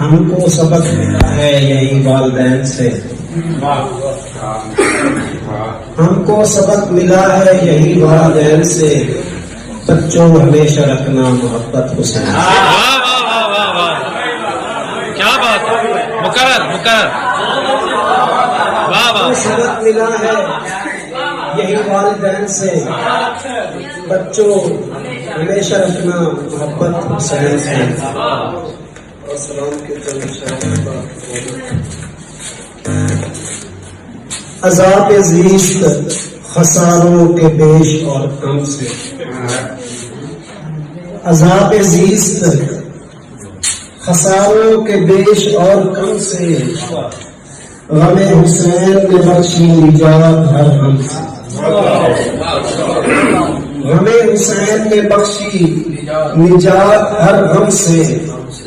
ہم کو سبق ملا ہے یہی والدین سے، ہم کو سبق ملا ہے یہی والدین سے، بچوں ہمیشہ رکھنا محبت حسین سے۔ واہ واہ واہ واہ واہ، کیا بات ہے، مقرر مقرر، واہ واہ، سبق ملا ہے یہی والدین سے، بچوں ہمیشہ رکھنا محبت حسین سے۔ عذاب زیست خساروں کے بیش اور کم سے، عذاب زیست خساروں کے بیش اور کم سے، غم حسین نے بخشی نجات ہر غم سے، غم حسین نے بخشی نجات ہر غم سے۔